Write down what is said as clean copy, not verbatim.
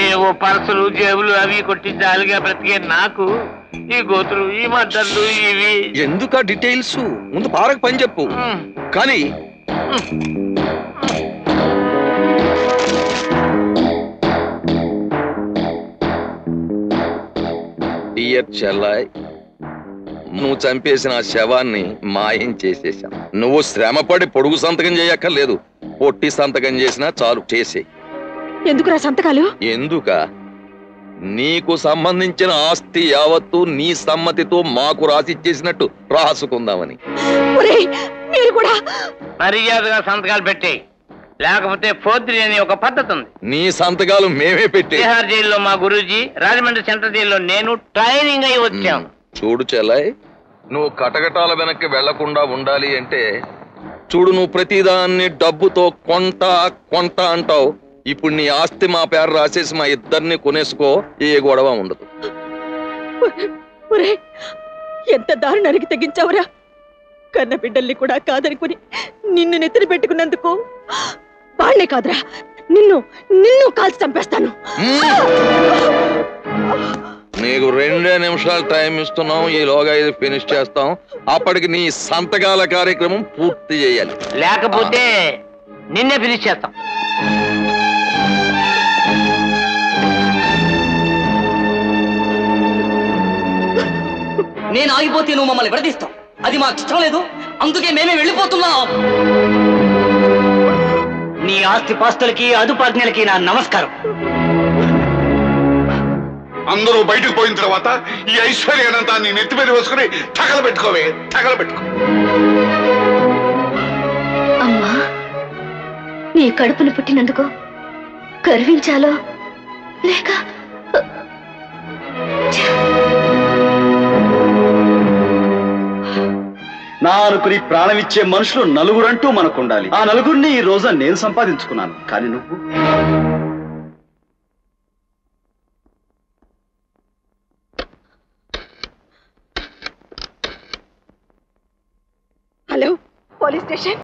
ఏవో పర్సులు జేబులు అవి కొట్టి జాలిగా బ్రతికే నాకు ఈ గోతులు ఈ మద్దళ్ళు ఇవి ఎందుక డీటెయిల్స్ ముందు పారకు పని చెప్పు కానీ డియర్ చెల్లాయ్, నువ్వు చంపేసిన ఆ శవాన్ని మాయం చేసేశాం. నువ్వు శ్రమపడి పొడుగు సంతకం చేయక్కర్లేదు, పొట్టి సంతకం చేసినా చాలు చేసే. ఎందుకురా సంతకాలు? ఎందుక నీకు సంబంధించిన ఆస్తి యావత్తు నీ సమ్మతితో మాకు రాసిచ్చేసినట్టు రాసుకుందామని. మీరు కూడా మర్యాదగా సంతకాలు పెట్టే, లేకపోతే ఫోర్జరీ అని ఒక పద్ధతి ఉంది. నీ సంతకాలు మేమే పెట్టే. బీహార్ జైల్లో మా గురూజీ, రాజమండ్రి సెంట్రల్ జైల్లో నేను ట్రైనింగ్ అయి వచ్చాం. చూడు చెల్లాయ్, నువ్వు కటకటాల వెనక్కి వెళ్లకుండా ఉండాలి అంటే చూడు, నువ్వు ప్రతిదాన్ని డబ్బుతో కొంట అంటావు. ఇప్పుడు నీ ఆస్తి మా పేరు రాసేసి మా ఇద్దరిని కొనేసుకో, ఏ గొడవ ఉండదు. ఎంత దారుణానికి తెగించావురా! కన్న బిడ్డల్ని కూడా కాదనుకుని నిన్ను నెత్తిన పెట్టుకున్నందుకు వాళ్ళే కాదురా, నిన్ను కాల్చి చంపేస్తాను. నీకు 2 నిమిషాలు టైం ఇస్తున్నాం, ఈలోగా ఇది ఫినిష్ చేస్తాం. అప్పటికి నీ సంతకాల కార్యక్రమం పూర్తి చేయాలి, లేకపోతే నిన్నే ఫినిష్ చేస్తాం. నేను ఆగిపోతే నువ్వు మమ్మల్ని విడదీస్తావు, అది మాకు ఇష్టం లేదు, అందుకే మేమే వెళ్ళిపోతున్నాం. నీ ఆస్తి పాస్తులకి అదుపాజ్ఞలకి నా నమస్కారం. అందరూ బయటకు పోయిన తర్వాత ఈ ఐశ్వర్యానంతా నీ నెత్తి మీద వేసుకుని తగలబెట్టుకో. అమ్మా, నీ కడుపును పుట్టినందుకు గర్వించాలో లేక నా అనుకుని ప్రాణమిచ్చే మనుషులు నలుగురంటూ మనకుండాలి. ఆ నలుగురిని ఈ రోజు నేను సంపాదించుకున్నాను. కానీ నువ్వు హలో, పోలీస్ స్టేషన్.